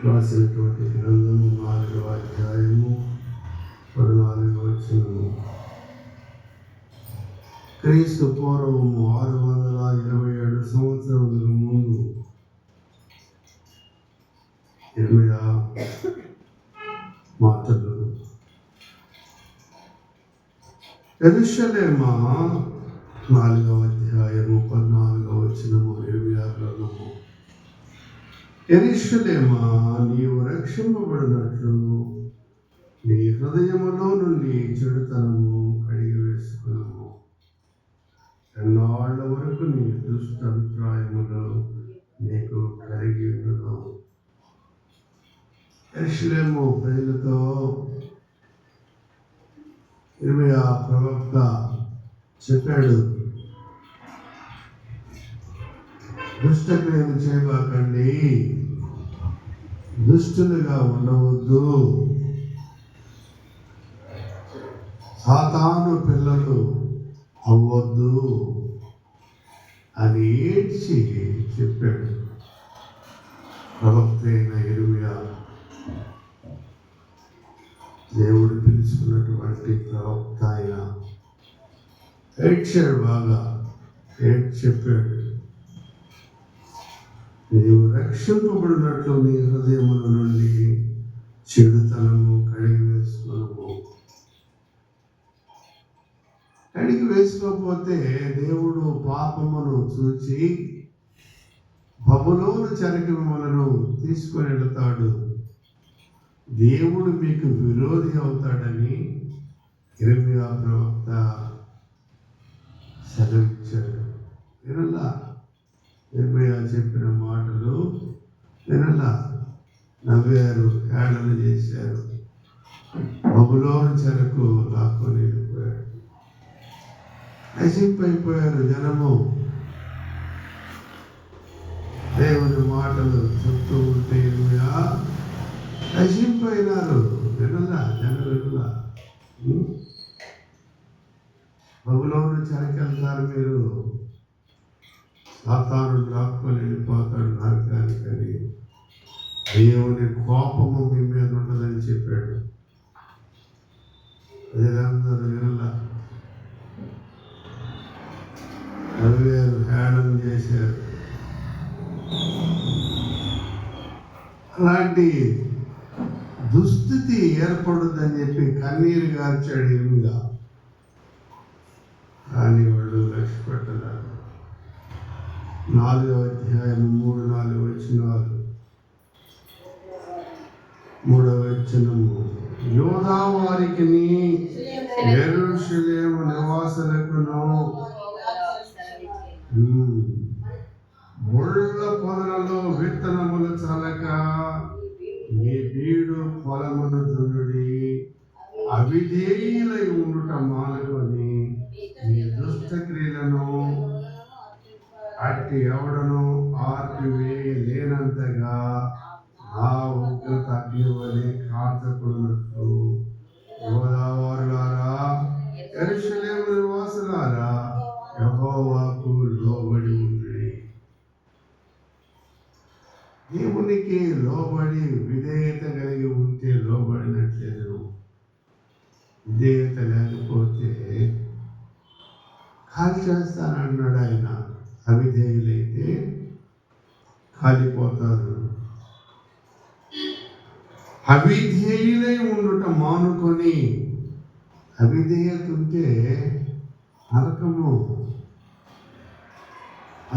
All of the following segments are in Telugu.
రాసినటువంటి గ్రంథము 4వ అధ్యాయము 14వ వచనము. క్రీస్తు పూర్వము 627 సంవత్సరముల ముందు ఇర్మియా మాటలు. యెరూషలేమా 4వ అధ్యాయము 14వ వచనము. ఇర్మియా గ్రంథము. యెరూషలేమా, నీవు రక్షింపబడినట్లు నీ హృదయములో నుండి చెడుతనము కడిగి వేసుకున్నాము. ఎన్నాళ్ళ వరకు నీ దుష్ట అభిప్రాయములు నీకు కలిగి ఉండను. యెరూషలేము ప్రజలతో ఇర్మియా ప్రవక్త చెప్పాడు, దుష్టక్రియలు చేయబాకండి, దుష్టులుగా ఉండవద్దు, సాతాను పిల్లలు అవ్వద్దు అని ఏడ్చి చెప్పాడు ప్రవక్త అయిన ఇర్మియా. దేవుడు పిలుచుకున్నటువంటి ప్రవక్త ఆయన ఏడ్చాడు, బాగా ఏడ్చి చెప్పాడు, నీవు రక్షింపబడినట్లు నీ హృదయముల నుండి చెడుతనము కడిగి వేసుకున్నాము. కడిగి వేసుకోకపోతే దేవుడు పాపమును చూచి బబులోను చెరకి మిమ్మలను తీసుకొని వెళతాడు, దేవుడు మీకు విరోధి అవుతాడని ఇర్మియా ప్రవక్త సెలవిచ్చాడు. వినలా, ఇర్మియా చెప్పిన మాటలు వినలా, నవ్వారు, హేళన చేశారు, బబులోను చెరకు లాక్కొని వెళ్ళిపోయాడు. నశింపైపోయారు జనము. దేవుని మాటలు చెప్తూ ఉంటే ఇర్మియా నశింపోయినారు. వినలా, జనం వినలా. బబులోను చెరకెళ్తారు మీరు, సాతాను లాక్కొని వెళ్ళిపోతాడు నరకానికని, దేవుని కోపము మీ మీద ఉండదని చెప్పాడు. ప్రజలందరూ వినలా, నవ్వారు, హేళన చేశారు. అలాంటి దుస్థితి ఏర్పడుద్దని చెప్పి కన్నీరు గార్చాడు ఇర్మియా. కానీ వాళ్ళు లక్ష్య పెట్టలేదు. 4వ అధ్యాయం 3-4 వచనాలు. 3వ వచనము, యోధా వారికి యెరూషలేము నివాసులకును ముళ్ళ పొదలలో విత్తనములు చల్లక మీ బీడు పొలమును దున్నుడి, అవిధేయులై ఉండుట మానుకొని మీ దుష్ట క్రియలను అట్టి ఎవడను ఆర్పివేయలేనంతగా నా ఉగ్రత అగ్ని వలె కాల్చకున్నట్లు యోధావారులారా, యెరూషలేము నివాసులారా, యెహోవాకు లోబడి ఉండుడి. దేవునికి లోబడి విధేయత కలిగి ఉంటే లోబడినట్లేదు. విధేయత లేకపోతే ఖాళీ చేస్తానన్నాడు ఆయన. అవిధేయులైతే కాలిపోతారు. అవిధేయులై ఉండుట మానుకొని, అవిధేయత ఉంటే నరకము,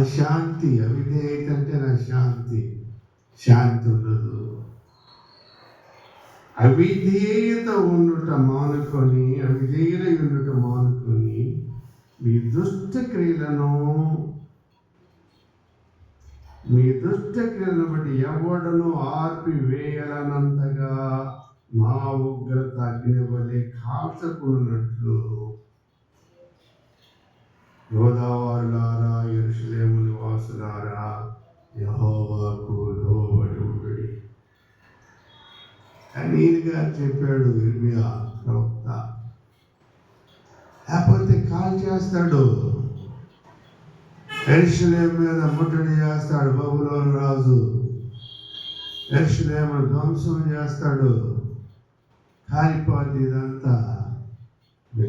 అశాంతి. అవిధేయత అంటే నా శాంతి, శాంతి ఉండదు. అవిధేయత ఉండుట మానుకొని, అవిధేయులై ఉండుట మానుకొని మీ దుష్ట క్రియలను బట్టి ఎవడను ఆర్పివేయలనంతగా నా ఉగ్రత అగ్ని వలె కాల్చకున్నట్లు యోధావారులారా, యెరూషలేము నివాసులారా, యెహోవాకు లోబడి ఉండుడి. కన్నీరుగా చెప్పాడు ఇర్మియా ప్రవక్త. లేకపోతే కాల్ చేస్తాడు. యెరూషలేము మీద ముట్టడి చేస్తాడు బబులోను రాజు. యెరూషలేమును ధ్వంసం చేస్తాడు. కాలిపోతే ఇదంతా.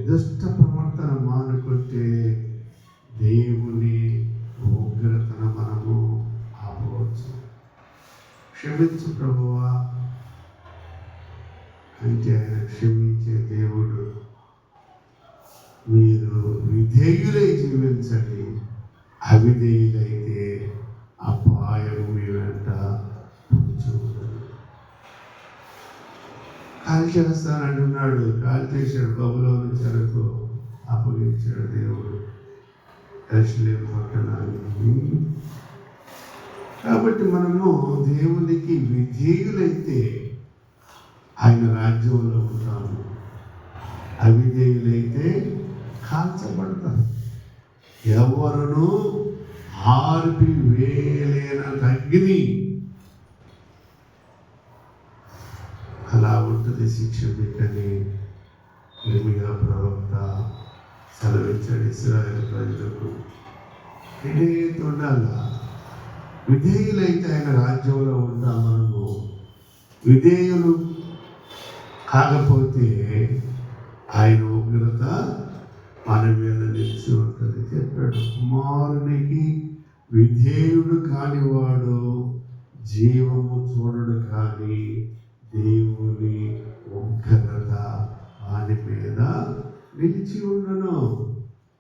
దుష్ట ప్రవర్తన మానుకుంటే దేవుని ఉగ్రతను మనము ఆపవచ్చు. క్షమించు ప్రభువా అంటే ఆయన క్షమించే దేవుడు. మీరు విధేయులై జీవించండి, అవిధేయులైతే అపాయం మీ వెంట చూడండి. కాల్ చేస్తానంటున్నాడు, కాల్ చేశాడు. బబులోను చెరకు అప్పగించాడు దేవుడు యెరూషలేము పట్టణాన్ని. కాబట్టి మనము దేవునికి విధేయులైతే ఆయన రాజ్యంలో ఉంటాము, అవిధేయులైతే కాల్చబడతారు. ఎవరును ఆర్పి వేయలేనంత అగ్ని. అలా ఉంటుంది శిక్ష మీకని ఇర్మియా ప్రవక్త సెలవిచ్చాడు ఇశ్రాయేలు ప్రజలకు. విధేయత ఉండాలా. విధేయులైతే ఆయన రాజ్యంలో ఉంటాం మనము. విధేయులు కాకపోతే ఆయన ఉగ్రత మన మీద నిలిచి ఉంటుంది చెప్పాడు. కుమారునికి విధేయుడు కానివాడు జీవము చూడడు, కానీ దేవుని ఉగ్రత వాని మీద నిలిచి ఉండను.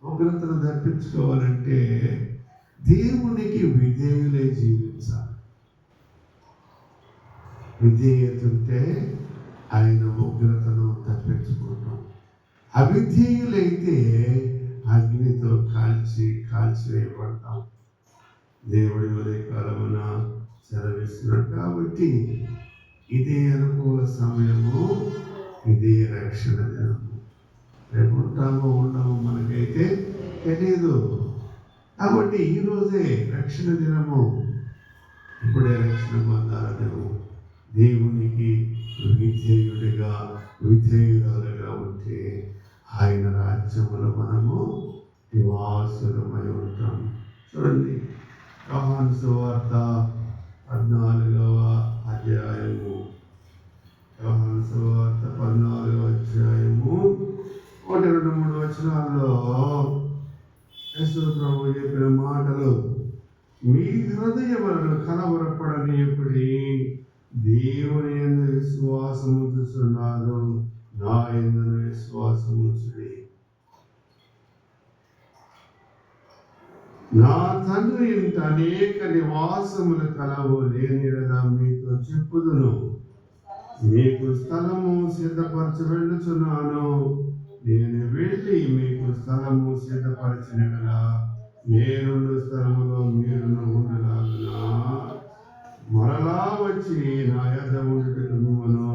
ఉగ్రతను తప్పించుకోవాలంటే దేవునికి విధేయులే జీవించాలి. విధేయత ఉంటే ఆయన ఉగ్రతను తప్పించుకుంటాం. అవిధేయులైతే అగ్నితో కాల్చివేయబడతాం. దేవుడి ఉదయకాలమున సెలవిస్తున్నాడు. కాబట్టి ఇదే అనుకూల సమయము, ఇదే రక్షణ దినము. రేపు ఉంటామో ఉండమో మనకైతే తెలియదు. కాబట్టి ఈరోజే రక్షణ దినము. ఇప్పుడే రక్షణ పొందాలను దేవునికి విధేయుడిగా విధేయురాలుగా ఉంటే ఆయన రాజ్యములో మనము నివాసులమై ఉంటాం. చూడండి, యోహాను సువార్త 14వ అధ్యాయము. యోహాను సువార్త 14వ అధ్యాయము 1, 2, 3 వచనాల్లో యేసు ప్రభువు చెప్పిన మాటలు. మీ హృదయములను కలవరపడనీయకుడి, దేవుని యందు విశ్వాసం ఉంచుచున్నారు, నా యందు విశ్వాసం ఉంచుడి. నా తండ్రి ఇంట అనేక నివాసములు కలవు, లేనియెడల మీతో చెప్పుదును. మీకు స్థలము సిద్ధపరచ వెళ్ళుచున్నాను. నేను వెళ్ళి మీకు స్థలము సిద్ధపరచిన యెడల నేనుండు స్థలములో మీరును ఉండలాగునా మరలా వచ్చి నా యొద్ద ఉండుటకు మిమ్మును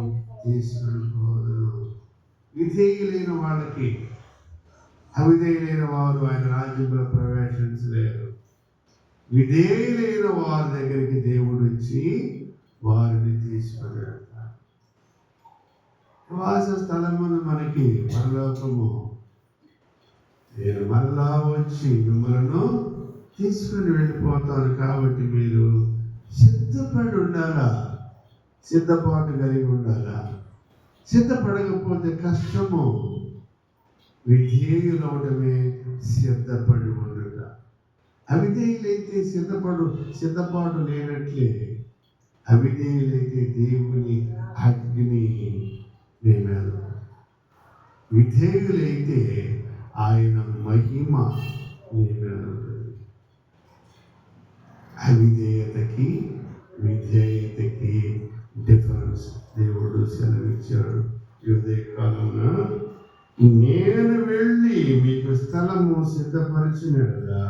తీసుకొని పోదును. విధేయులైన వాళ్ళకి, అవిధేయులైన వారు ఆయన రాజ్యంలో ప్రవేశించలేరు. విధేయులైన వారి దగ్గరికి దేవుడు వచ్చి వారిని తీసుకొని వెళ్తారు. నివాస స్థలమును మనకి పరలోకము. నేను మరలా వచ్చి మిమ్మలను తీసుకొని వెళ్ళిపోతాను. కాబట్టి మీరు సిద్ధపడి ఉండాలా, సిద్ధపాటు కలిగి ఉండాలా. సిద్ధపడకపోతే కష్టము. విధేయులవడమే సిద్ధపడి ఉండుట. అవిధేయులైతే సిద్ధపాటు లేనట్లే. అవిధేయులైతే దేవుని అగ్ని నేమేలు. విధేయులైతే ఆయన మహిమ నేమేలు. అవిధేయతకి విధేయతకి డిఫరెన్స్ దేవుడు సెలవిచ్చాడు. ఇదే కాలంలో నేను వెళ్ళి మీకు స్థలము సిద్ధపరిచినగా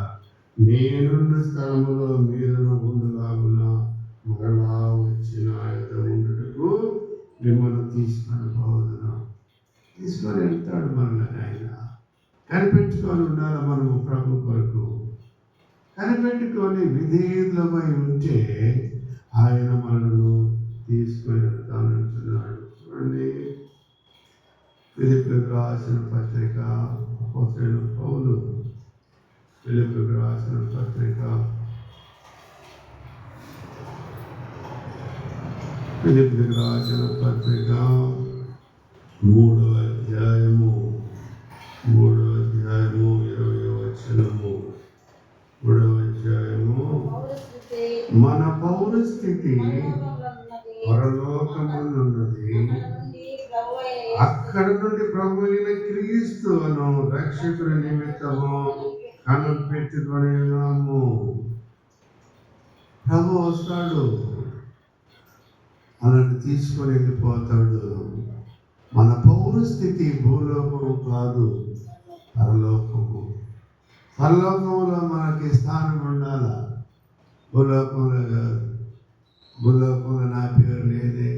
నేనున్న స్థలములో మీరును ఉండులాగున మరలా వచ్చిన ఉండుటకు మిమ్మల్ని తీసుకొని పోదును. తీసుకొని వెళ్తాడు మనల్ని ఆయన. కనిపెట్టుకొని ఉండాలి మనము ప్రభు కొరకు. కనిపెట్టుకొని విధేయులమై ఉంటే ఆయన మనను తీసుకొని వెళ్తానంటున్నాడు. చూడండి, ఫిలిప్పీయులకు రాసిన పత్రిక అపోస్తలుడైన పౌలు, ఫిలిప్పీయులకు రాసిన పత్రిక ఫిలిప్పీయులకు రాసిన పత్రిక 3వ అధ్యాయము 20వ వచనము. 3వ అధ్యాయము. మన పౌరస్థితి పరలోకమునున్నది, అక్కడ నుండి ప్రభు అయిన క్రీస్తు అను రక్షకుని నిమిత్తము కనిపెట్టుకొని ఉన్నాము. ప్రభు వస్తాడు, అలాంటి తీసుకొని వెళ్ళిపోతాడు. మన పౌరస్థితి భూలోకము కాదు, పరలోకము. పరలోకంలో మనకి స్థానం ఉండాల, భూలోకంలో కాదు. భూలోకంలో నా పేరు లేదే,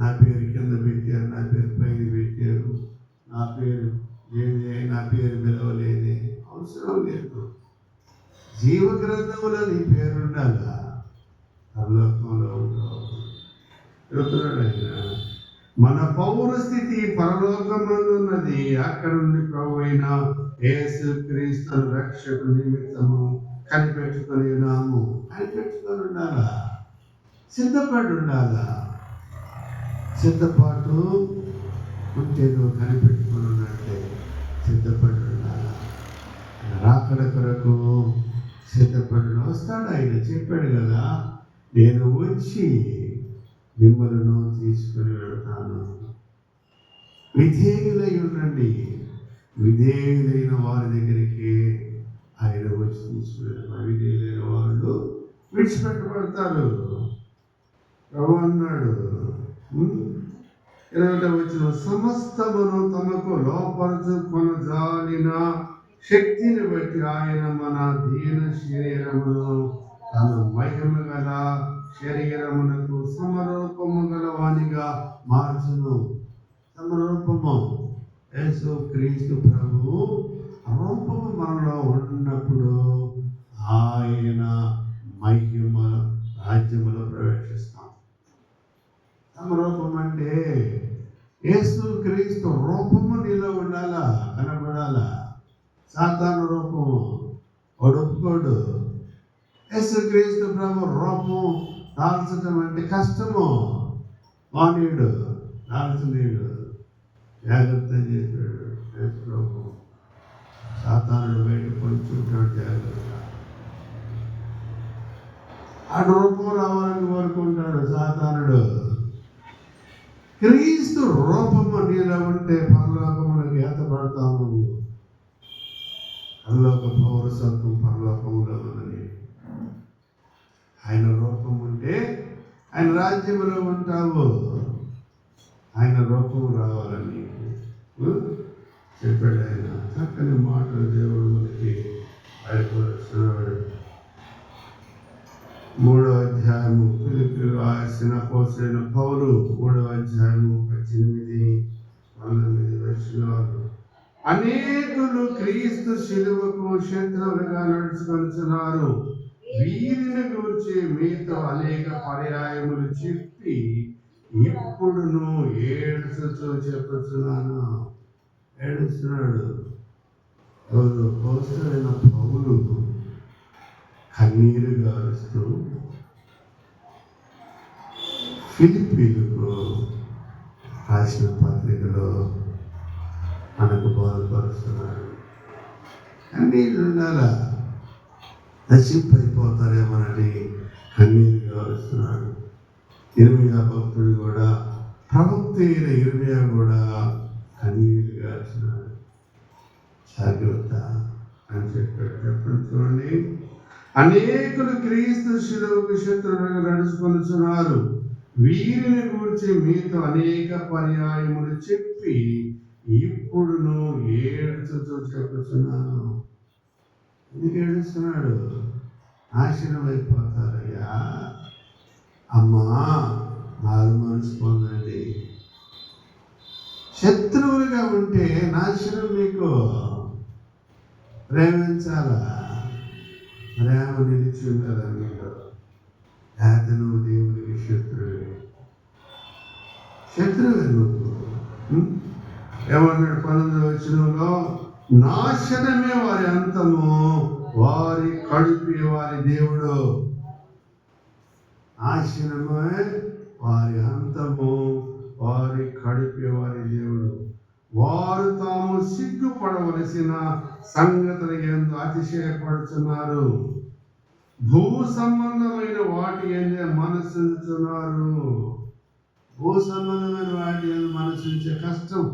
నా పేరు కింద పెట్టారు, నా పేరు పైన పెట్టారు, నా పేరు లేదే, నా పేరు పిలవలేదే. అవసరం లేదు. జీవ గ్రంథంలో నీ పేరు ఉండాలా, పరలోకంలో ఉంటావు. మన పౌరస్థితి పరలోకమందున్నది, అక్కడ నుండి ప్రభు అయిన యేసు క్రీస్తు రక్షకు నిమిత్తము కనిపెట్టుకొని ఉన్నాము. కనిపెట్టుకొని ఉండాలా, సిద్ధపడి ఉండాలా. సిద్ధపాటు ఉంటే నువ్వు కనిపెట్టుకొని ఉన్నట్టే సిద్ధపడి ఉండాలా. రాకడ కొరకు సిద్ధపడి వస్తాడు. ఆయన చెప్పాడు కదా, నేను వచ్చి మిమ్మల్ని తీసుకుని వెళ్తాను. విధేయులై ఉండండి. విధేయులైన వారి దగ్గరికి ఆయన వచ్చి తీసుకుని, అవిధేయులైన వాళ్ళు విడిచిపెట్టబడతారు. ప్రభు అన్నాడు 20వ వచనం, సమస్తమును తమకు లోపరుచుకొనజాలిన శక్తిని బట్టి ఆయన మన దీన శరీరమును తన మహిమ గల శరీరమునకు సమరూపము గలవానిగా మార్చును. సమరూపము యేసు క్రీస్తు ప్రభువు రూపము మనలో ఉన్నప్పుడు ఆయన మహిమ రాజ్యములో ప్రవేశిస్తాం. సమరూపం అంటే యేసు క్రీస్తు రూపము నీలో ఉండాలా, కనబడాలా. సాతాను రూపము ఒప్పుకోడు. యేసు క్రీస్తు ప్రభు రూపము దాల్చడం అంటే కష్టము. మానవుడు దాల్చలేడు. జాగ్రత్త చేశాడు యేసు ప్రభు. సాతానుడు బయట పొంచుంటాడు, జాగ్రత్త. ఆ రూపం రావాలని కోరుకుంటాడు సాతానుడు. క్రీస్తు రూపము నీలో ఉంటే పరలోకములకు ఏతపడతావు నువ్వు. పరలోక పౌరసత్వం పరలోకములో ఉన్నది. ఆయన రూపం ఉంటే ఆయన రాజ్యములో ఉంటావు. ఆయన రూపము రావాలని చెప్పాడు ఆయన. చక్కని మాటలు దేవుడు మనకి బయటపరుస్తున్నాడు. 3వ అధ్యాయము ఫిలిప్పీయులకు రాసిన అపోస్తలుడైన పౌలు 3వ అధ్యాయము 18-19 వచనాలు. అనేకులు క్రీస్తు శిలువకు శత్రువులుగా నడుచుకొనుచున్నారు. వీరిని గురించి మీతో అనేక పర్యాయములు చెప్పి ఇప్పుడును ఏడుస్తూ చెప్పుచున్నాను. ఏడుస్తున్నాడు. అపోస్తలుడైన పౌలు కన్నీరు గారుస్తూ ఫిలిప్పీయులకు రాసిన పత్రికలో మనకు బోధపరుస్తున్నాడు. కన్నీరు ఉండాలా, నశింపైపోతారేమోనని కన్నీరు గారుస్తున్నాడు. ఇర్మియా భక్తుడు కూడా, ప్రవక్త అయిన ఇర్మియా కూడా కన్నీరు గారుస్తున్నాడు. జాగ్రత్త అని చెప్పాడు. చెప్పండి చూడండి. అనేకులు క్రీస్తు శిలువకు శత్రువులుగా నడుచుకొనుచున్నారు. వీరిని గురించి మీతో అనేక పర్యాయములు చెప్పి ఇప్పుడును ఏడుస్తూ చెప్పుచున్నాను. ఎందుకు ఏడుస్తున్నాడు? నాశనం అయిపోతారయ్యా. అమ్మా, మారు మనసు పొందండి. శత్రువులుగా ఉంటే నాశనం. మీకు ప్రేమించాలా, ప్రేమ నిలిచి ఉండాలి. మీరు నువ్వు దేవునికి శత్రువే నువ్వు. ఏమన్నాడు 19వ వచనంలో? నాశనమే వారి అంతము, వారి కడుపే వారి దేవుడు. నాశనమే వారి అంతము, వారి కడిపే వారి దేవుడు. వారు తాము సిగ్గుపడవలసిన సంగతులు ఎందు అతిశయపడుతున్నారు. భూ సంబంధమైన వాటి ఎందే మనసుంచున్నారు. భూ సంబంధమైన వాటి ఎందు మనసుంచే కష్టం.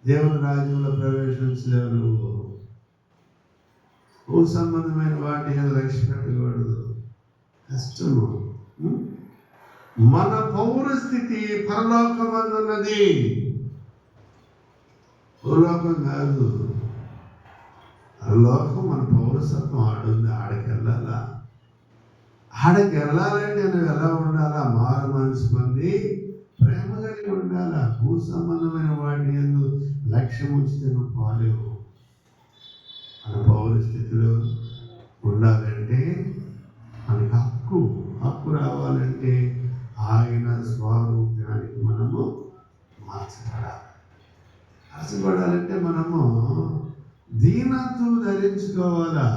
దేవుని రాజ్యంలో ప్రవేశించలేరు. భూ సంబంధమైన వాటి ఎందు లక్ష్య పెట్టకూడదు, కష్టము. మన పౌరస్థితి పరలోకమందున్నది, భూలోకం కాదు. పరలోకం మన పౌరసత్వం ఆడుంది. ఆడకెళ్ళాలా? ఆడకెళ్ళాలంటే నువ్వు ఎలా ఉండాలా? మారు మనసు పొంది ప్రేమ కలిగి ఉండాలా. భూ సంబంధమైన వాటి యందు లక్ష్యం ఉంచితే నువ్వు పోలేవు. మన పౌరస్థితిలో ఉండాలంటే మనకి హక్కు రావాలంటే ఆయన స్వరూపానికి మనము మార్చబడాలంటే మనము దీనత్వం ధరించుకోవాలా.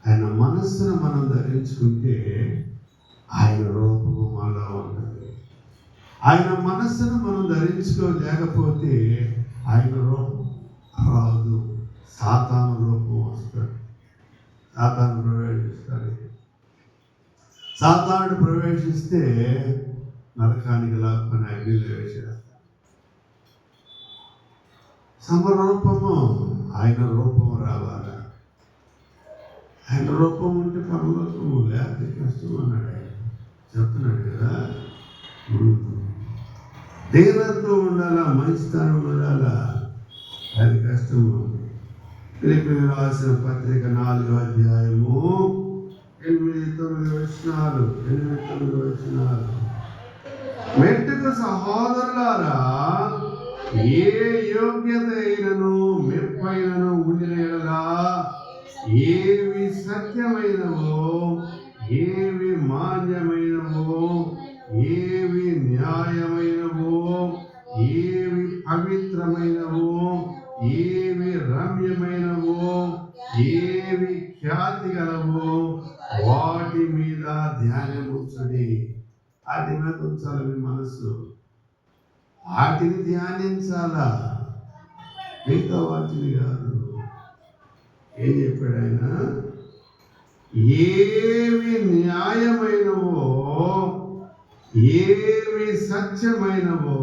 ఆయన మనస్సును మనం ధరించుకుంటే ఆయన రూపము మనలో ఉంటుంది. ఆయన మనస్సును మనం ధరించుకోలేకపోతే ఆయన రూపం రాదు. సాతాను రూపం వస్తాడు. సాతాను ప్రవేశిస్తాడు. సాతానుడు ప్రవేశిస్తే నరకానికి లాక్కుని అగ్నిలో వేసేస్తాడు. సమరూపము ఆయన రూపం రావాలా. ఆయన రూపం ఉంటే పరలోకము, లేకపోతే కష్టం అన్నాడు. ఆయన చెప్తున్నాడు కదా. దీనంతో ఉండాలా, మంచితనం ఉండాలా, అది కష్టము. ఫిలిప్పీయులకు రాసిన పత్రిక 4వ అధ్యాయము 8-9 వచనాలు. మెట్టుకు సహోదరులారా, ఏ యోగ్యత అయినను మెప్పైనను ఉండిన యెడల, ఏవి సత్యమైనవో, ఏవి మాన్యమైనవో, ఏవి న్యాయమైనవో, ఏవి పవిత్రమైనవో, ఏవి రమ్యమైనవో, ఏవి ఖ్యాతి గలవో, వాటి మీద ధ్యానముంచుడి. వాటి మీద ఉంచాలి మీ మనసు. వాటిని ధ్యానించాలా, మిగతా వాటిని కాదు. ఏం చెప్పాడు ఆయన? ఏవి న్యాయమైనవో, ఏవి సత్యమైనవో,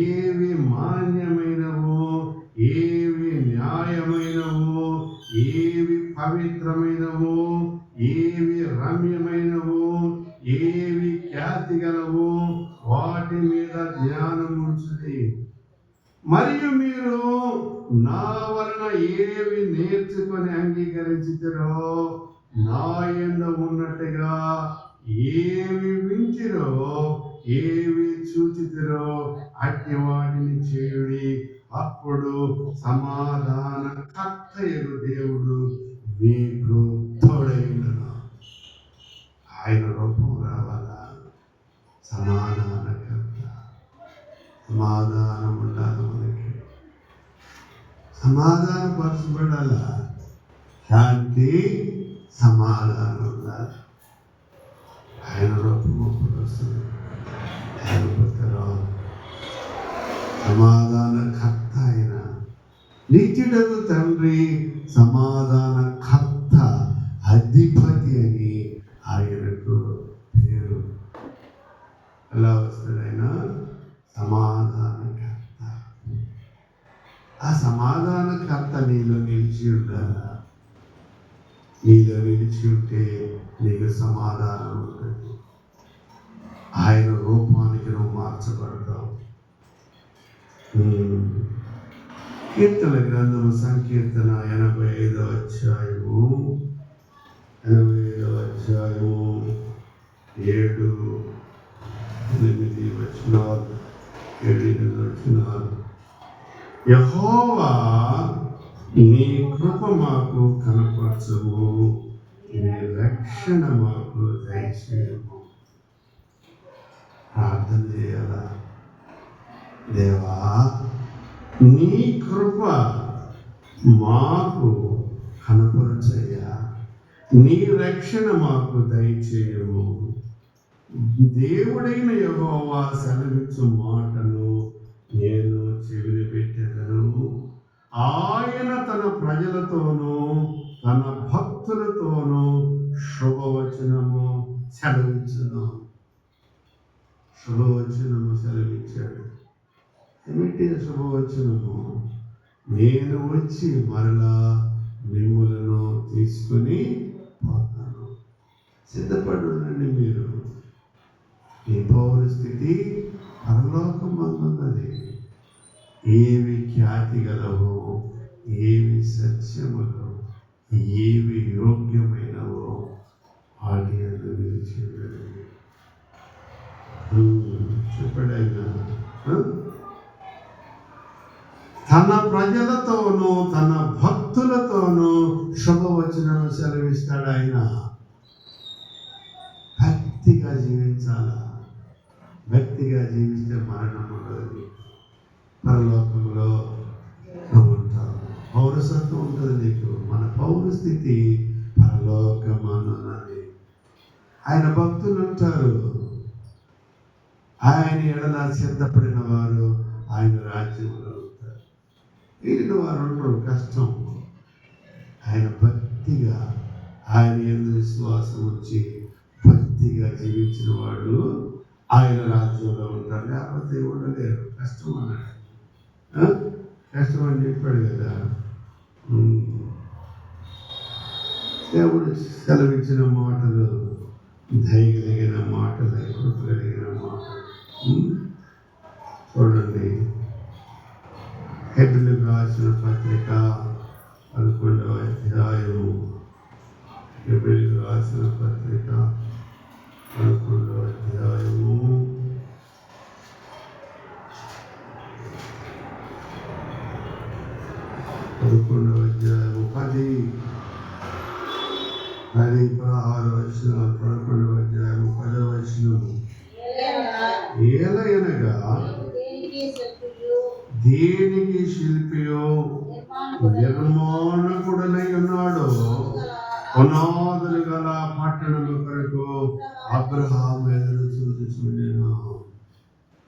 ఏవి మాన్యమైనవో, ఏవి న్యాయమైనవో, ఏవి పవిత్రమైనవో, ఏవి రమ్యమైనవో, ఏవి ఖ్యాతి గలవో, వాటి మీద ధ్యానం ఉంచుడి. మరియు మీరు నా వలన ఏవి నేర్చుకొని అంగీకరించుతారో, నా యందు ఉన్నట్టుగా ఏవి వింటిరో, ఏవి చూచితిరో అట్టి వాటిని చేయుడి. అప్పుడు సమాధాన కర్తయగు దేవుడు మీకు తోడైండును. ఆయన రూపం రావాలా. సమాధానకర్త, సమాధానం ఉండాలి. మనకి సమాధానపరచబడాలా. శాంతి, సమాధానం ఉండాలి. ఆయన రూపం అప్పుడు వస్తుంది. సమాధానకర్త ఆయన, నిత్యుడగు తండ్రి, సమాధానకర్త, అధిపతి అని ఆయనకు పేరు. ఎలా వస్తుంది ఆయన? సమాధానకర్త. ఆ సమాధానకర్త నీలో నిలిచి ఉండాలా. నీలో నిలిచి ఉంటే నీకు సమాధానం ఉంటుంది. ఆయన రూపానికి నువ్వు మార్చబడతావు. కీర్తన గ్రంథము సంకీర్తన 85వ అధ్యాయము 7-8 వచనాలు. యెహోవా, నీ కృప మాకు కనపరచుము, నీ రక్షణ మాకు దయచేయము. ప్రార్థన చేయాలా. దేవా, నీ కృప మాకు కనపరచయ్యా, నీ రక్షణ మాకు దయచేయము. దేవుడైన యెహోవా సెలవిచ్చు మాటను నేను చెవిని పెట్టెదను. ఆయన తన ప్రజలతోనూ తన భక్తులతోనూ శుభవచనము సెలవిచ్చును. శుభవచనము సెలవిచ్చాడు. ఏమిటి శుభవచనము? నేను వచ్చి మరలా మిమ్ములను తీసుకుని పోతాను. సిద్ధపడునండి. మీరు ఈ పౌరస్థితి పరలోకమందున్నది. ఏవి ఖ్యాతి గలవో, ఏవి సత్యములో, ఏవి యోగ్యమైనవో వాటి అందు నిలిచి చెప్పాడు ఆయన. తన ప్రజలతోనూ తన భక్తులతోనూ శుభవచనము సెలవిస్తాడు. ఆయన భక్తిగా జీవించాలా. భక్తిగా జీవిస్తే మరణం ఉండదు. పరలోకంలో ఉంటావు. పౌరసత్వం ఉంటుంది నీకు. మన పౌరస్థితి పరలోకమన్నది. ఆయన భక్తులు ఉంటారు. ఆయన ఎడల సిద్ధపడిన వారు ఆయన రాజ్యంలో ఉంటారు. వీరిన వారు ఉండరు. కష్టం. ఆయన భక్తిగా ఆయన యందు విశ్వాసం వచ్చి భక్తిగా జీవించిన వాడు ఆయన రాజ్యంలో ఉంటారు. లేకపోతే ఉండలేరు. కష్టం అన్నాడు. కష్టం అని చెప్పాడు కదా. దేవుడు సెలవిచ్చిన మాటలు దయగలిగిన మాటలు, కృప కలిగిన మాటలు. చూడండి, హెబ్రీయులకు రాసిన పత్రిక 11వ అధ్యాయము. హెబ్రీయులకు రాసిన పత్రిక 11వ అధ్యాయము 11వ అధ్యాయము 10-16 వచనాలు. 11వ అధ్యాయము 10వ వచనము. ఏలయనగా దేనికి శిల్పియో నిర్మాణకుడనై ఉన్నాడో పునాదులు గల పట్టణము కొరకు అబ్రహాము ఎదురు చూచుచుండెను.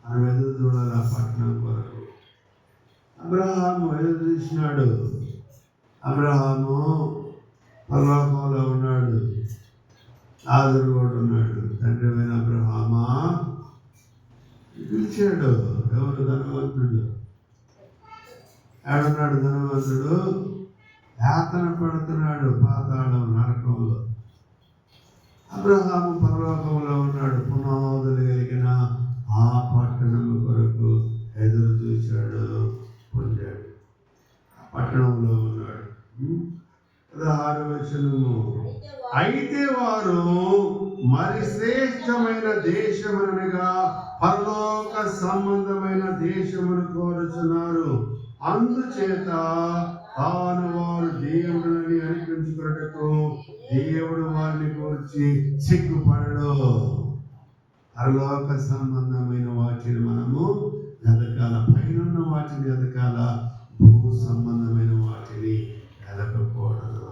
మనం ఎదురు చూడాలి ఆ పట్టణం కొరకు. అబ్రహాము ఎదురు చూసినాడు. అబ్రహాము పరలోకంలో ఉన్నాడు. లాజరు కూడా ఉన్నాడు. తండ్రి అయిన అబ్రహామా పిలిచాడు. ఎవరు? ధనవంతుడు. ఏడున్నాడు ధనవంతుడు? యాతన పడుతున్నాడు పాతాళం, నరకంలో. అబ్రహాము పరలోకంలో ఉన్నాడు. పునాదులు కలిగిన ఆ పట్టణము కొరకు ఎదురు చూశాడు, పొందాడు. ఆ పట్టణంలో ఉన్నాడు. 16వ వచనము. అయితే వారు మరి శ్రేష్టమైన దేశమనగా పరలోక సంబంధమైన దేశమును కోరుచున్నారు. అందుచేత తాను వారు దేవుడిని అనిపించుకున్నట్టు దేవుడు వారిని కూర్చి సిగ్గుపడడు. పరలోక సంబంధమైన వాటిని మనము ఎదకాల. పైనున్న వాటిని ఎదకాల. భూ సంబంధమైన వాటిని ఎదకకూడదు.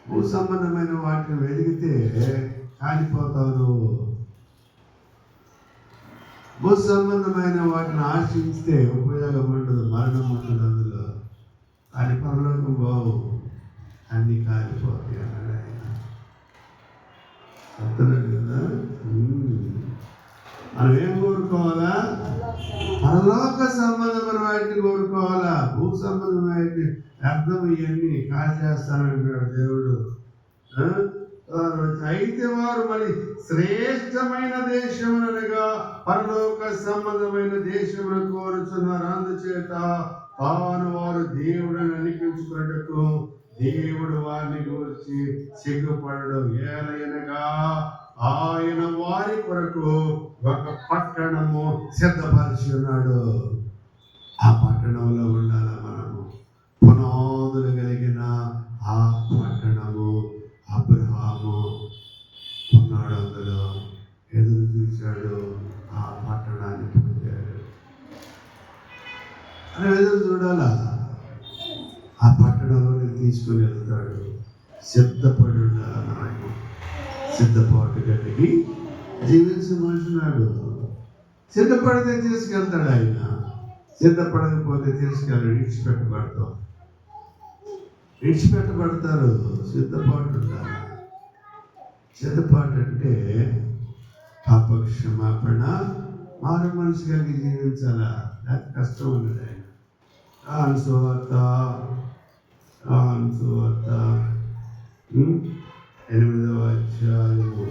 భూ సంబంధమైన వాటిని వెలిగితే కాలిపోతావు. భూ సంబంధమైన వాటిని ఆశిస్తే ఉపయోగం ఉండదు, మరణం ఉండదు అందులో. అది పరలోకం బావు, అన్ని కాలిపోతాయి అన్నాడు ఆయన. చెప్తున్నాడు కదా. మనం ఏం కోరుకోవాలా? పరలోక సంబంధమైన వాటిని కోరుకోవాలా. భూ సంబంధమైన అర్థం ఇవన్నీ కాల్చేస్తానంటాడు దేవుడు. అయితే వారు మరి శ్రేష్టమైన దేశమునగా పరలోక సంబంధమైన దేశమును కోరుచున్నారు. అందుచేత తాను వారు దేవుడిని అనిపించుకున్నట్టు దేవుడు వారిని గురించి సిగ్గుపడడు. ఏలయనగా ఆయన వారి కొరకు ఒక పట్టణము సిద్ధపరిచి ఉన్నాడు. ఆ పట్టణంలో ఉండాలి మనము. పునాదులు కలిగిన ఆ పట్టణము. అబ్రహాము ఉన్నాడు, అందులో ఎదురు చూశాడు, ఆ పట్టణాన్ని పొందాడు. అని ఎదురు చూడాలా. ఆ పట్టణంలోకి తీసుకుని వెళ్తాడు. సిద్ధపడి ఉండాలి మనకు. సిద్ధపాటు కలిగి జీవించమంటున్నాడు. సిద్ధపడితే తీసుకెళ్తాడు ఆయన, సిద్ధపడకపోతే తీసుకెళ్ళి విడిచిపెట్టబడతారు. సిద్ధపాటు ఉండాలి. సిద్ధపాటు అంటే పాపక్షమాపణ, మారు మనసు కలిగి జీవించాలా, లేకపోతే కష్టం ఉన్నది. ఆయన యోహాను సువార్త 8వ అధ్యాయము,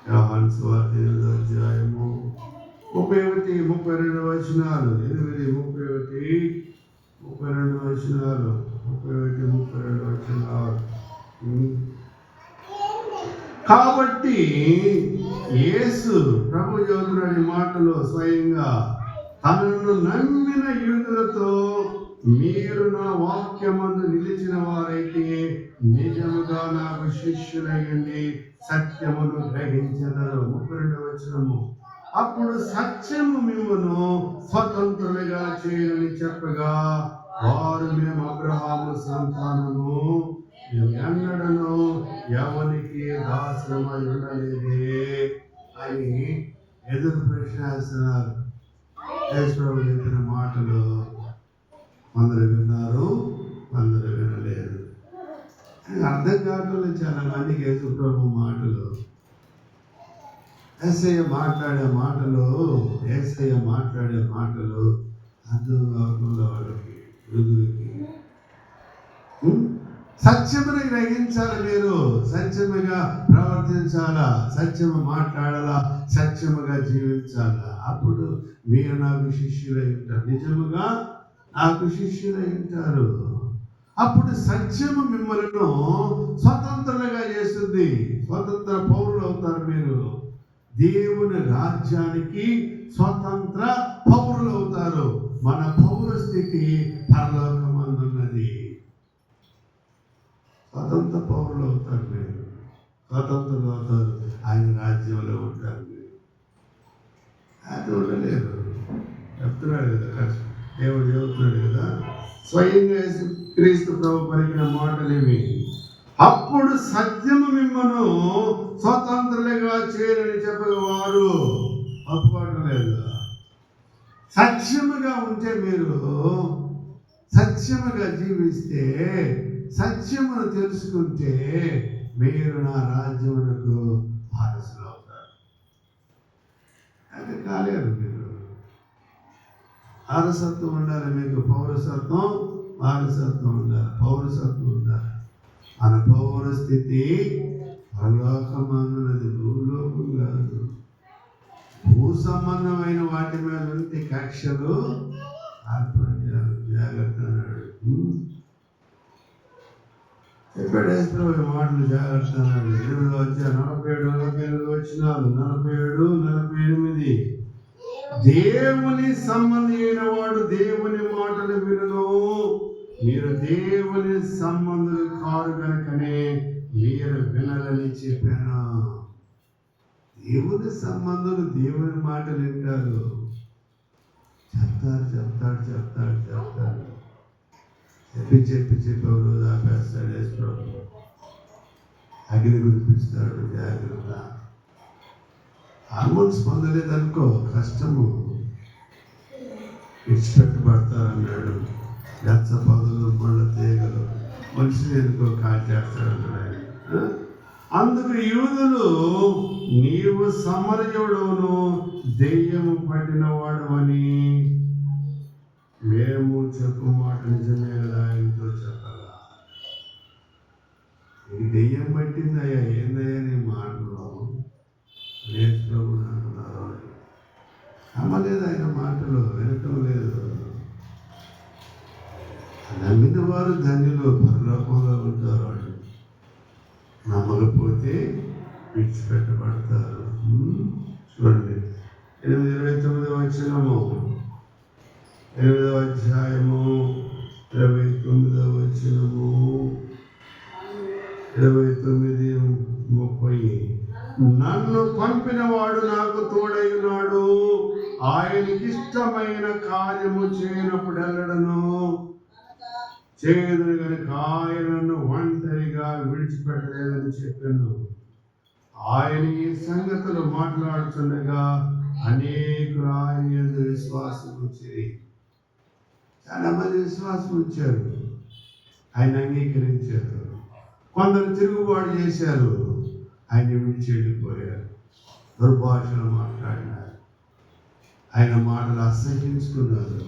యోహాను సువార్త 8వ అధ్యాయము 31-32 వచనాలు, 8-31-32 వచనాలు, 31-32 వచనాలు. కాబట్టి యేసు ప్రభు చెబుతున్నాడు ఈ మాటలో స్వయంగా, తనను నమ్మిన యూదులతో, మీరు నా వాక్యమందు నిలిచిన వారైతే నిజముగా నాకు శిష్యులయ్యండి, సత్యమును గ్రహించెదరు. 32వ వచనము. అప్పుడు సత్యము మిమ్మును స్వతంత్రులుగా చేయని చెప్పగా, వారు మేము అబ్రహాము సంతానము, ఎన్నడను ఎవరికి దాసమై ఉండలేదే అని ఎదురు ప్రశ్న వేస్తున్నారు. యేసుప్రభు చెప్పిన మాటలు కొందరు విన్నారు, కొందరు వినలేదు. అర్థం కావట్లేదు చాలా మందికి యేసుప్రభు మాటలు. యేసయ్య మాట్లాడే మాటలు అర్థం కాకుండా వాళ్ళకి, వృద్ధులకి. సత్యముని గ్రహించాలి, మీరు సత్యముగా ప్రవర్తించాలా, సత్యము మాట్లాడాలా, సత్యముగా జీవించాలా. అప్పుడు మీరు నాకు శిష్యులై ఉంటారు, నిజముగా నాకు శిష్యులై ఉంటారు. అప్పుడు సత్యము మిమ్మల్ని స్వతంత్రులుగా చేస్తుంది, స్వతంత్ర పౌరులు అవుతారు. మీరు దేవుని రాజ్యానికి స్వతంత్ర పౌరులు అవుతారు. మన పౌర స్థితి పరలోకమందున్నది. స్వతంత్ర పౌరులు అవుతారు, మీరు స్వతంత్రులు అవుతారు, ఆయన రాజ్యంలో ఉంటారు. మీరు అది ఉండలేరు. చెప్తున్నాడు కదా, దేవుడు చెబుతున్నాడు కదా, స్వయంగా క్రీస్తు ప్రభు పలికిన మాటలు ఇవి. అప్పుడు సత్యము మిమ్మను స్వతంత్రులుగా చేయరని చెప్పేవారు ఒప్పుకోవట్లేదు. సత్యముగా ఉంటే, మీరు సత్యముగా జీవిస్తే, సత్యమును తెలుసుకుంటే మీరు నా రాజ్యమునకు వారసులు అవుతారు. అది కాలేరు. మీరు వారసత్వం ఉండాలి, మీకు పౌరసత్వం, వారసత్వం ఉండాలి, పౌరసత్వం ఉండాలి. మన పౌర స్థితి పరలోకమందున్నది, భూలోకం కాదు. భూ సంబంధమైన వాటి మీద ఉంటే కక్షలు జాగ్రత్త అన్నాడు. చెప్పాడు యేసుప్రభు మాటలు, జాగ్రత్త అన్నాడు. 8వ అధ్యాయం 47-48 వచనాలు, 47-48. దేవుని సంబంధి అయిన వాడు దేవుని మాటలు వినును, మీరు దేవుని సంబంధులు కారు కనుకనే మీరు వినాలని చెప్పాను. దేవుని సంబంధులు దేవుని మాటలు వింటారు. చెప్తాడు. చెప్పి ఒక రోజు ఆపేస్తాడు యేసుప్రభు. అగ్ని గురిపిస్తాడు. జాగ్రత్త. హార్మోన్స్ పొందలేదనుకో, కష్టము, విడిచిపెట్టబడతారన్నాడు. గచ్చ పదులు, ముళ్ళ తీగలు, మనుషులు ఎందుకో కాల్చేస్తాడన్నాడు ఆయన. అందుకు యూదులు, నీవు సమరయుడును దెయ్యము పట్టినవాడు అని మేము చెప్పు మాట నిజమే కదా ఆయనతో చెప్పాలా. నీకు దెయ్యం పట్టిందయ్యా, ఏందయ్యా నీ మాటలు నేర్చుకోకుండా అంటున్నారు. నమ్మలేదు ఆయన మాటలు, వినటం లేదు. నమ్మిన వారు ధన్యులు, పరలోకంలో ఉంటారు. వాళ్ళు నమ్మకపోతే విడిచిపెట్టబడతారు. చూడండి, 8-29 వచనము, 8వ అధ్యాయము 29వ వచనము, 29-30. నన్ను పంపిన వాడు నాకు తోడైనాడు, ఆయనకి ఇష్టమైన కార్యము చేయనప్పుడు వెళ్ళడను చేయదు కనుక ఆయనను ఒంటరిగా విడిచిపెట్టలేదని చెప్పాను. ఆయన ఈ సంగతులు మాట్లాడుతుండగా అనేకులు ఆయన యందు విశ్వాసం ఉంచిరి. చాలా మంది విశ్వాసం ఉంచారు, ఆయన అంగీకరించారు. కొందరు తిరుగుబాటు చేశారు, ఆయన విడిచి వెళ్ళిపోయారు. దుర్భాషలు మాట్లాడినారు, ఆయన మాటలు అసహించుకున్నారు,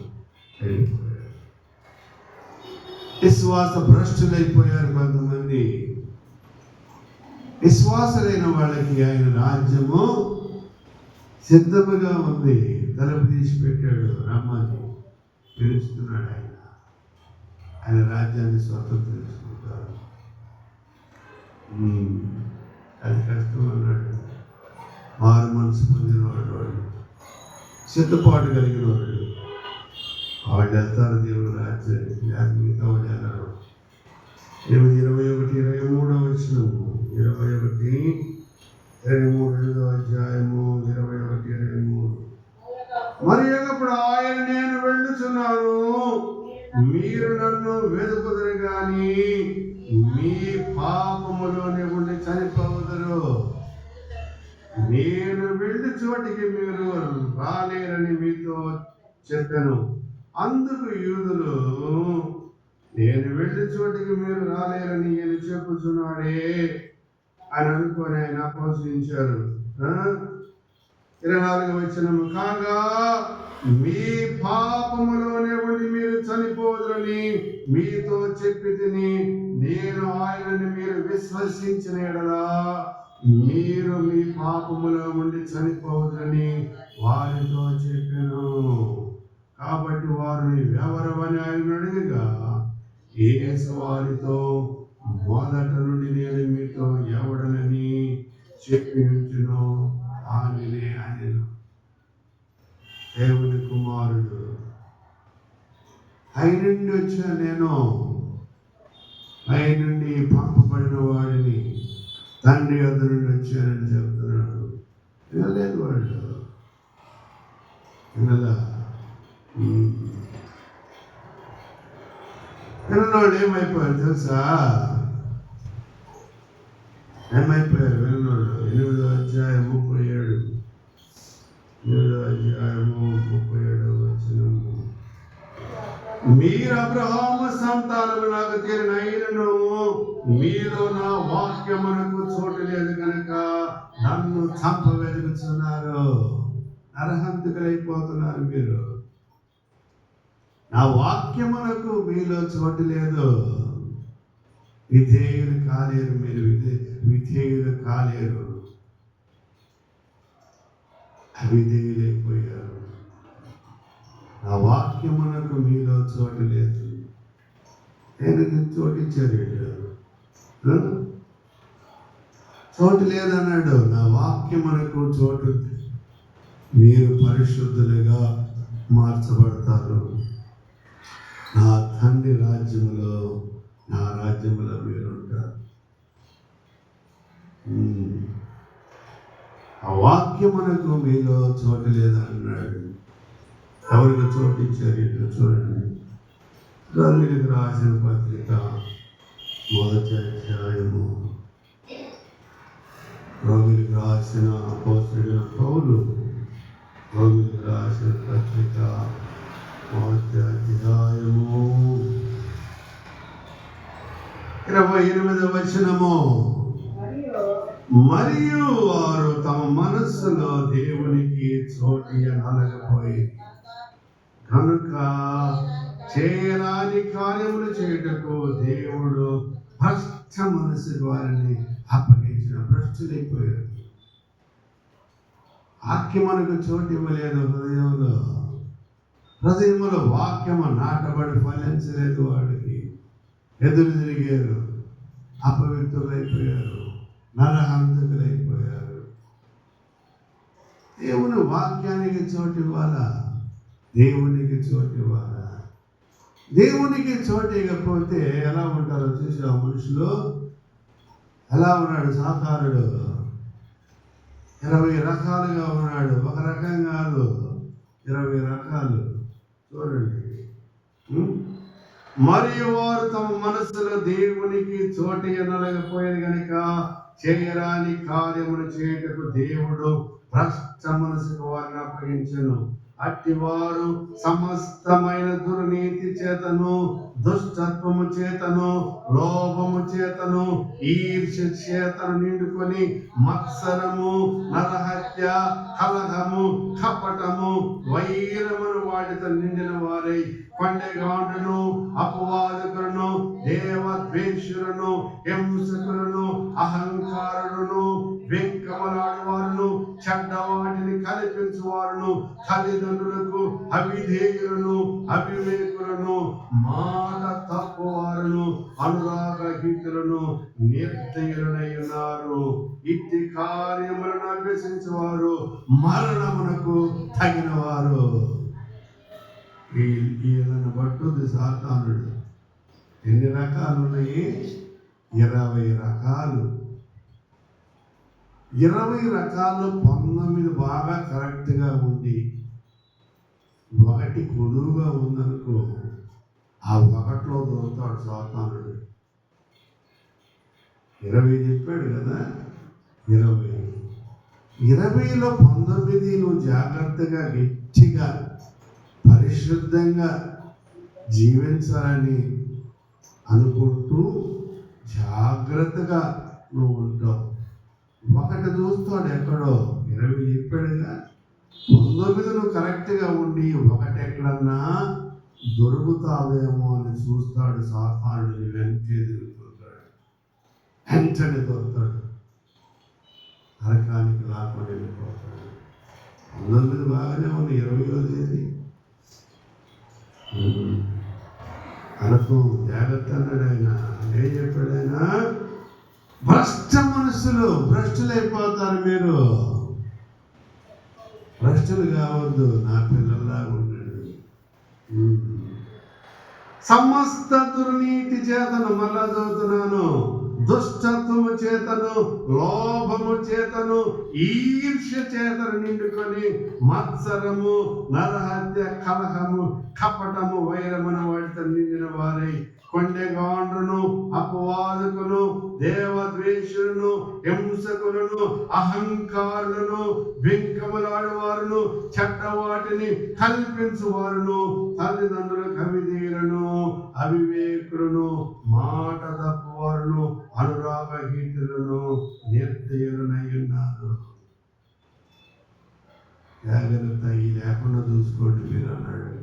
వెళ్ళిపోయారు. విశ్వాస భ్రష్టులైపోయారు కొంతమంది. విశ్వాసులైన వాళ్ళకి ఆయన రాజ్యము సిద్ధముగా ఉంది, తలుపు తీసి పెట్టాడు, రమ్మని పిలుస్తున్నాడు. ఆయన రాజ్యాన్ని స్వతంత్రించుకుంటారు. అది కష్టం అన్నాడు. మారు మనసు పొందిన వాళ్ళు, సిద్ధపాటు కలిగిన వాళ్ళు వెళ్తారు దేవుడు రాజ్యానికి. మిగతా వాళ్ళు వెళ్ళరు. 21-23 వచనము, 21-23 అధ్యాయము 21-23. మరి ఒకప్పుడు ఆయన, నేను వెళ్ళుచున్నాను, మీరు నన్ను వెతుకుదురు గాని మీ పాపములోనే ఉండి చనిపోవుదురు. నేను వెళ్ళి చోటికి మీరు రాలేరని మీతో చెప్పాను. అందుకు యూదులు, నేను వెళ్ళి చోటికి మీరు రాలేరని నేను చెప్పుచున్నాడే అని అనుకొని ఆయన అపోహసించారు. 24 వచనము, కాగా మీ పాపములోనే ఉండి మీరు చనిపోదురని మీతో చెప్పి తిని, నేను ఆయనని మీరు విశ్వసించిన ఎడలా మీరు మీ పాపములో ఉండి చనిపోదురని వారితో చెప్పాను. కాబట్టి వారు ఎవరవని ఆయన అడిగగా, యేసు వారితో, మొదట నుండి నేను మీతో ఎవడనని చెప్పి ఉంచును ఆయనే అనెను. దేవుని కుమారుడు, ఆయన నుండి వచ్చిన నేను, ఆయన నుండి పంపబడిన వాడిని, తండ్రి వద్ద నుండి వచ్చానని చెప్తున్నాడు. వినలేదు వాళ్ళు, వినలా. విన్నోళ్ళు ఏమైపోయారు తెలుసా? ఏమైపోయారు విన్నోళ్ళు? 8వ అధ్యాయం 37, 8వ అధ్యాయము 37 వచనము. మీరు అబ్రహాము సంతానము నాకు తీరిన అయినను మీలో నా వాక్యమునకు చోటు లేదు కనుక నన్ను చంపవెదుకుతున్నారు. నరహంతకులైపోతున్నారు మీరు. నా వాక్యమునకు మీలో చోటు లేదు. విధేయులు కాలేరు మీరు, విధేయులు కాలేరు, అవిధేయులైపోయారు. నా వాక్యమునకు మీలో చోటు లేదు. నేను చోటిచ్చారు, చోటు లేదన్నాడు. నా వాక్యమునకు చోటు, మీరు పరిశుద్ధులుగా మార్చబడతారు. నా తండ్రి రాజ్యములో, నా రాజ్యములో మీరు ఉంటారు. ఆ వాక్యమునకు మీలో చోటు లేదన్నాడు. ఎవరికి చోటు ఇచ్చారు? ఇట్లా చూడండి, రోమీయులకు రాసిన పత్రిక 1వ అధ్యాయము, రోమీయులకు రాసిన అపోస్తలుడైన పౌలు, రోమీయులకు రాసిన పత్రిక 1వ అధ్యాయము 28వ వచనము. మరియు వారు తమ మనస్సులో దేవునికి చోటు అనలేకపోయి కనుక చేయరాని కార్యములు చేయుటకు దేవుడు భ్రష్ట మనసు వారిని అప్పగించిన. భ్రష్టులైపోయారు. వాక్యమునకు చోటు ఇవ్వలేదు హృదయంలో. హృదయములో వాక్యము నాటబడి ఫలించలేదు. వాడికి ఎదురు తిరిగారు, అపవిత్రులైపోయారు, నరహంతకులైపోయారు. దేవుని వాక్యానికి చోటు ఇవ్వాలా? దేవునికి చోటు ఇవ్వాలా? దేవునికి చోటు ఇవ్వకపోతే ఎలా ఉంటారో చూసి ఆ మనుషులు ఎలా ఉన్నాడు? సాకారుడు 20 రకాలుగా ఉన్నాడు. ఒక రకం కాదు, 20 రకాలు. చూడండి, మరియు వారు తమ మనస్సులో దేవునికి చోటు ఎనలేకపోయేది గనుక చేయరాని కార్యములు చేయుటకు దేవుడు భ్రష్ట మనసుకు వారిని అప్పగించెను. అట్టి వారు సమస్తమైన దుర్నీతి చేతను, దుష్టత్వము చేతను, లోభము చేతను, ఈర్ష్య చేతను నిండుకొని మత్సరము, నరహత్య, కలహము, కపటము, వైరమును వాటితో నిండిన వారై కొండెగాండును, అపవాదకులను, దేవద్వేషులను, హింసకులను, అహంకారులను, వెంకమలాడువారును, చెడ్డవాటిని కల్పించువారును, తల్లిదండ్రులకు అవిధేయులను, అవివేకులను, మాట తప్పువారును, అనురాగహితులను, నిర్దయులనై ఉన్నారు. ఇట్టి కార్యములను అభ్యసించేవారు మరణమునకు తగిన వారు. వీళ్ళని పట్టుది సాతానుడు. ఎన్ని రకాలు ఉన్నాయి? 20 రకాలు. 20 రకాలు 19 బాగా కరెక్ట్గా ఉండి ఒకటి కొడువుగా ఉందనుకో, ఆ ఒకటిలో దొరుకుతాడు సాతానుడు. 20 చెప్పాడు కదా, 20లో 19 నువ్వు జాగ్రత్తగా గట్టిగా పరిశుద్ధంగా జీవించాలని అనుకుంటూ జాగ్రత్తగా నువ్వు ఉంటావు. ఒకటి చూస్తాడు ఎక్కడో, 20 చెప్పాడుగా, 19 నువ్వు కరెక్ట్గా ఉండి ఒకటి ఎక్కడన్నా దొరుకుతావేమో అని చూస్తాడు సాతానుడు. వెంటనే దొరుకుతాడు, వెంటనే దొరుకుతాడు, నరకానికి లాక్కొని వెళ్ళిపోతాడు. 19 బాగానే ఉంది, 20వ తేదీ అనుకో, జాగ్రత్త అన్నాడు ఆయన. ఏం చెప్పాడు ఆయన? భ్రష్ట మనుషులు, భ్రష్టులైపోతారు మీరు, భ్రష్టులు కావద్దు, నా పిల్లల్లాగా ఉండండి. సమస్త దుర్నీతి చేతను, మళ్ళా చదువుతున్నాను, దుష్టత్వము చేతను, లోభము చేతను, ఈర్ష్య చేతను నిండుకొని మత్సరము, నరహత్య, కలహము, కపటము, వైరమును వాటితో నిండిన వారై కొండెగాండ్రును, అపవాదకును, దేవద్వేషులను, హింసకులను, అహంకారులను, వెంకములాడువారును, చెడ్డవాటిని కల్పించువారును, తల్లిదండ్రులకు అవిధేయులను, అవివేకులను, మాట తప్పువారును, అనురాగహీతులను, నిర్దయులనై ఉన్నారు. జాగ్రత్త, ఈ లేకుండా చూసుకోండి మీరు అన్నాడు.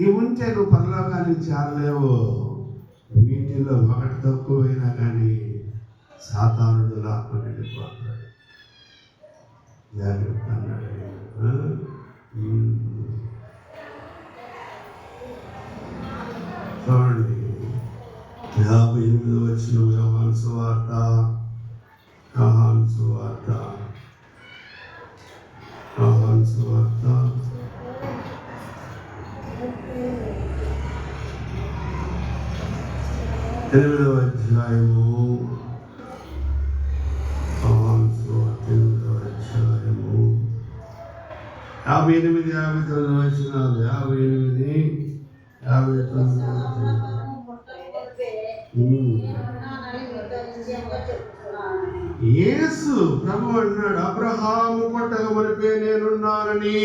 ఇవి ఉంటే నువ్వు పరలోకానికి చేరలేవు. వీటిలో ఒకటి తక్కువైనా కానీ సాతానుడు లాక్కొని వెళ్ళిపోతాడు. జాగ్రత్త అన్నాడు. చూడండి, 58వ వచనం, యోహాను సువార్త, యోహాను సువార్త, యోహాను సువార్త 8వ అధ్యాయము, యోహాను సువార్త 8వ అధ్యాయము 58, 59 వచనాలు. 58, 59. యేసు ప్రభు అన్నాడు, అబ్రహాము పుట్టక మునిపే నేనున్నానని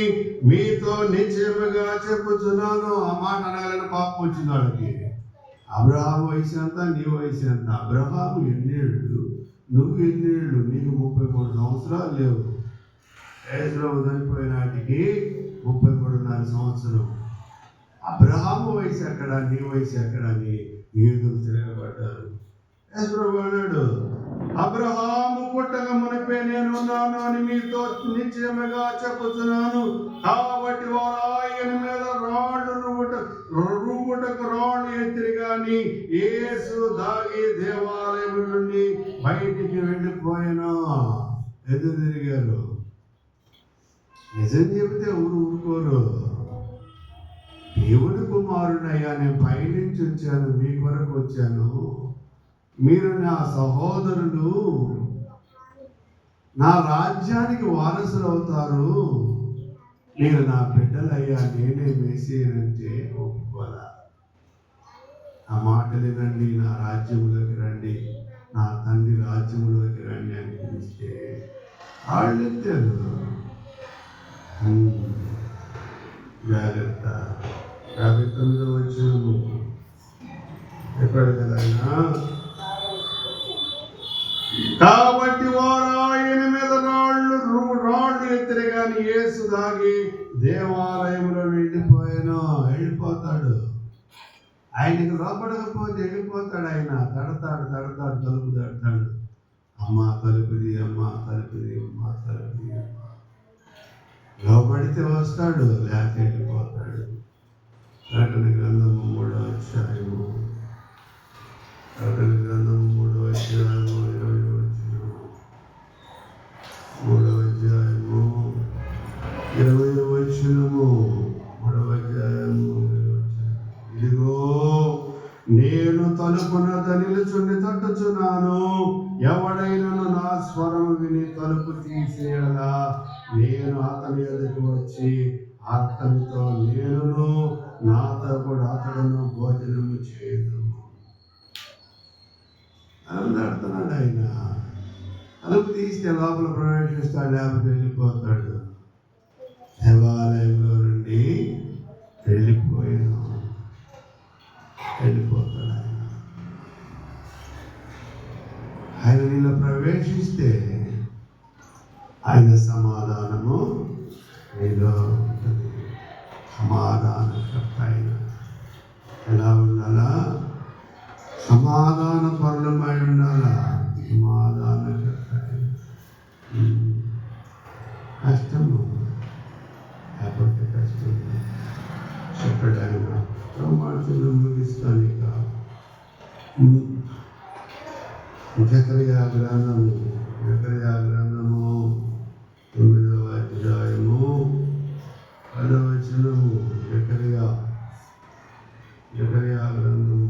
మీతో నిశ్చయముగా చెప్పుచున్నాను. ఆ మాట అనగానే పాపం వచ్చిన వాళ్ళకి, అబ్రహాము వయసు ఎంత, నీ వయసు ఎంత? అబ్రహాము ఎన్నేళ్ళు, నువ్వు ఎన్నేళ్ళు? నీకు 33 సంవత్సరాలు లేవు. యేసురావు చనిపోయిన నాటికి 33.5 సంవత్సరం. అబ్రహాము వయసు ఎక్కడ, నీ వయసు ఎక్కడ అని యూదులు తిరగబడ్డారు. యేసుప్రభు అన్నాడు, అబ్రహాము పుట్టక మునిపే నేనున్నాను అని మీతో నిశ్చయముగా చెప్పుచున్నాను. కాబట్టి వారు ఆయన మీద రువ్వుటకు రాళ్ళు ఎత్తిరి గాని యేసు దాగి దేవాలయం నుండి బయటికి వెళ్ళిపోయాను. ఎదురు తిరిగారు. నిజం చెబితే ఊరుకోరు. దేవుని కుమారుడయ్యా, నేను పైనుంచి వచ్చాను, మీ కొరకు వచ్చాను, మీరు నా సహోదరులు, నా రాజ్యానికి వారసులు అవుతారు, మీరు నా బిడ్డలయ్యా, నేనే మెస్సీయనంటే ఒప్పుకోలా. ఆ మాటలు వినండి, నా రాజ్యంలోకి రండి, నా తండ్రి రాజ్యంలోకి రండి అని పిలిస్తే వాళ్ళు ఎత్తారు. జాగ్రత్త. 59వ వచనము చెప్పాడు కదా ఆయన. కాబట్టి వారు ఆయన మీద రాళ్ళు ఎత్తిరి కానీ యేసు దాగి దేవాలయంలో వెళ్ళిపోతాడు. ఆయనకు లోపడకపోతే వెళ్ళిపోతాడు. ఆయన తడతాడు తలుపు తడతాడు. అమ్మా తలుపుది, అమ్మా తలుపుది, అమ్మా తలుపుది, అమ్మా. లోపడితే వస్తాడు, లేకపోతే వెళ్ళిపోతాడు. ప్రకటన గ్రంథము 3వ అధ్యాయము 3వ అధ్యాయము 20వ వచనము 3వ అధ్యాయము 20వ వచనము 3వ అధ్యాయము 20వ వచనము. ఇదిగో నేను తలుపునొద్ద నిలుచుండి తట్టుచున్నాను. ఎవడైనను నా స్వరము విని తలుపు తీసేయలా నేను అతని ఎదుకు వచ్చి అతనితో నేనును నాతో కూడా అతడును భోజనము చేయదు అన్నాడుతున్నాడు ఆయన. తలుపు తీస్తే లోపల ప్రవేశిస్తాడు, లేకపోతే వెళ్ళిపోతాడు. దేవాలయంలో నుండి వెళ్ళిపోతాడు ఆయన. ఆయన నీలో ప్రవేశిస్తే ఆయన సమాధానము నీలో ఉంటుంది. సమాధానకర్త ఆయన. ఎలా ఉండాలా? సమాధాన పరులమై ఉండాలా? సమాధానకర్త ఆయన. కష్టము లేకపోతే కష్టం చెప్పాడు ఆయన. మాటలు ముగిస్తాను. ఇక జకర్యా గ్రంథము 9వ అధ్యాయము 10వ వచనము. జకర్యా గ్రంథము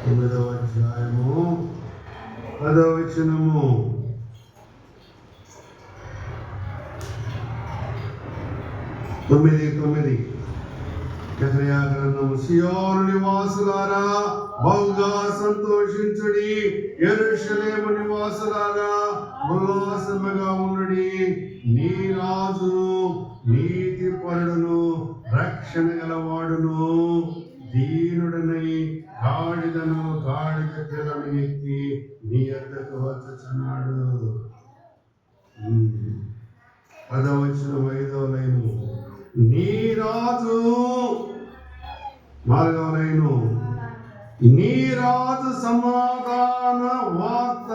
9వ అధ్యాయము 10వ వచనము. జకర్యా గ్రంథము. సియోను నివాసులారా బహుగా సంతోషించుడి, యెరూషలేము నివాసులారా ఉల్లాసముగా ఉండుడి. నీ రాజును నీతిపరుడును రక్షణ గలవాడును దీనుడనై గాడిద పిల్లను ఎక్కి నీ యొద్దకు వచ్చుచున్నాడు. 10వ వచనం 5వ లైను. నీ రాజు 4వ లైను. నీ రాజు సమాధాన వార్త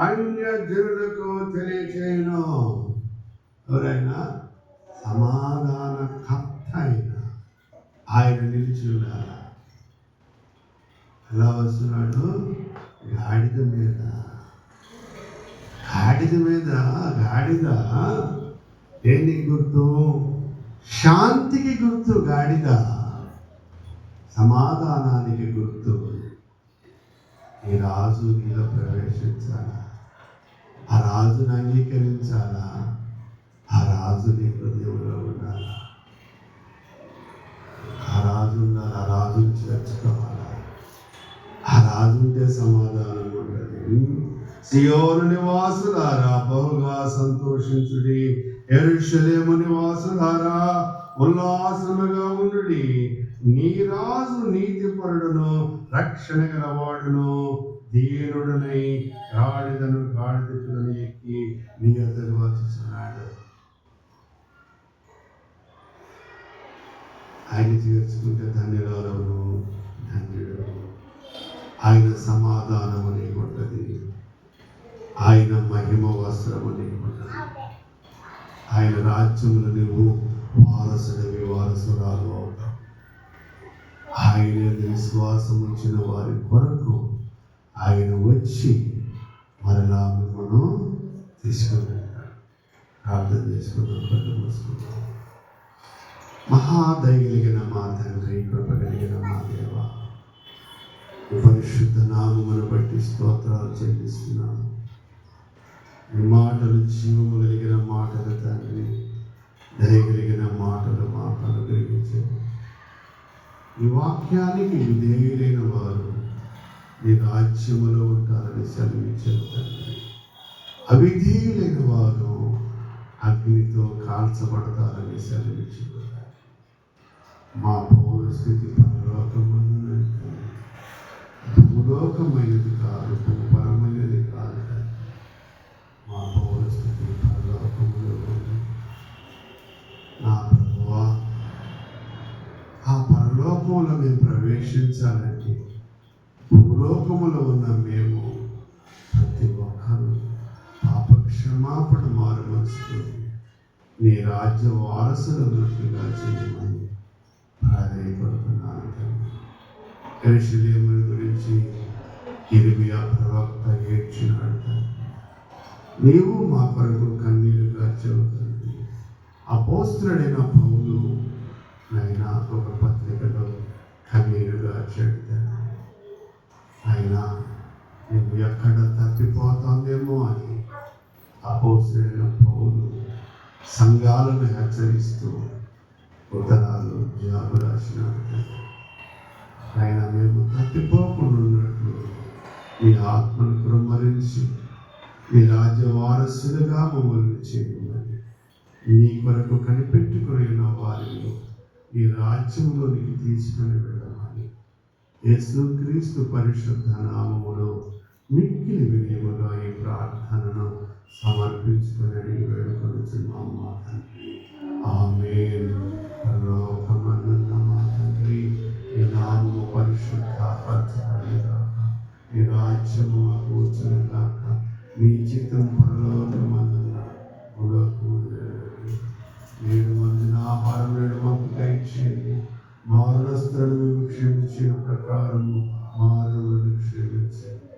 అన్యజనులకు తెలియచేయును. ఎవరైనా సమాధాన కర్త అయినా ఆయన నిలిచి ఉండాలి. ఎలా వస్తున్నాడు? గాడిద మీద. గాడిద దేనికి గుర్తు? శాంతికి గుర్తు గాడిద. సమాధానానికి గుర్తు. ఈ రాజు నీలో ప్రవేశించాలా? ఆ రాజును అంగీకరించాలా? ఆ రాజు నీ హృదయంలో ఉండాలా? ఆ రాజు ఉండాలి. ఆ రాజును చేర్చుకోవాలా? ఆ రాజు ఉంటే సమాధానం ఉండదు. సియోను నివాసులారా బహుగా సంతోషించుడి, యెరూషలేము నివాసులారా ఉల్లాసముగా ఉండుడి. నీ రాజు నీతిపరుడును రక్షణ గలవాడును దీనుడునై గాడిద పిల్లను ఎక్కి నీ యొద్దకు వచ్చుచున్నాడు. ఆయన చేర్చుకుంటే ధన్యురాలవును, ధన్యుడు. ఆయన సమాధానము నీకుంటది. ఆయన మహిమ వస్త్రము నీకుంటది. ఆయన రాజ్యములు నువ్వు వారసురాలు అవుతావు. ఆయన విశ్వాసం ఉంచిన వారి కొరకు ఆయన వచ్చి మరలా మిమ్మల్ని తీసుకుని వెళ్తాడు. ప్రార్థన చేసుకుంటాం. మహాదయగలిగిన మా తండ్రి, కృప కలిగిన మా దేవ, పరిశుద్ధ నామమును బట్టి స్తోత్రాలు చెల్లిస్తున్నాను. ఈ మాటలు జీవము కలిగిన మాటలు తండ్రి. దయగలిగిన మాటలు మాకు అనుగ్రహించండి. ఈ వాక్యానికి విధేయులైన వారు నీ రాజ్యములో ఉంటారని సెలవించారు తండ్రి. అవిధేయులైన వారు అగ్నితో కాల్చబడతారని సెలవించారు. మా పౌరస్థితి పరలోకమైనది, భూలోకమైనది కాదు, భూపరమైనది కాదు. మా పౌరస్థితి పరలోకములో ఉంది. నా ప్రభువా, ఆ పరలోకంలో మేము ప్రవేశించాలంటే భూలోకములో ఉన్న మేము ప్రతి ఒక్కరూ పాపక్షమాపణ మారు మనసుతో నీ రాజ్య వారసులన్నట్టుగా చేయమని ప్రాధాన్యపడుతున్నాను. యెరూషలేమును గురించి ఇర్మియా ప్రవక్త ఏడ్చినాడు. నీవు మా కొరకు కన్నీరు గార్చావు తండ్రి. అపోస్తలుడైన పౌలు నైనా ఒక పత్రికలో కన్నీరు గార్చాడు తండ్రి. అయినా నువ్వు ఎక్కడ తప్పిపోతామేమో అని అపోస్తలుడైన పౌలు సంఘాలను హెచ్చరిస్తూ ఉత్తరాలు జాబు రాసినాడు. ఆయన మేము తప్పిపోకుండా ఉన్నట్లు నీ ఆత్మను కుమ్మరించి నీ రాజ్య వారసులుగా మమ్మల్ని చేయమని, నీ కొరకు కనిపెట్టుకున్న వారిని ఈ రాజ్యంలోనికి తీసుకుని వెళ్ళమని యేసుక్రీస్తు పరిశుద్ధ నామములో మిక్కిలి వినయముగా ఈ ప్రార్థనను సమర్పించుకుని అడిగి వేడుకొనుచున్నాం మా తండ్రి. ఆమేన్. పరలోకమందున్న మా తండ్రి, నీ నామము పరిశుద్ధపరచబడుగాక, నీ రాజ్యము కూర్చునుగాక, నీ చిత్తం పరలోకమందున్న భూలోకము నేడు మందిన ఆహారం నేడు మాకు దయచేయండి. మారుణస్తులను క్షమించిన ప్రకారము మారులను క్షమించండి.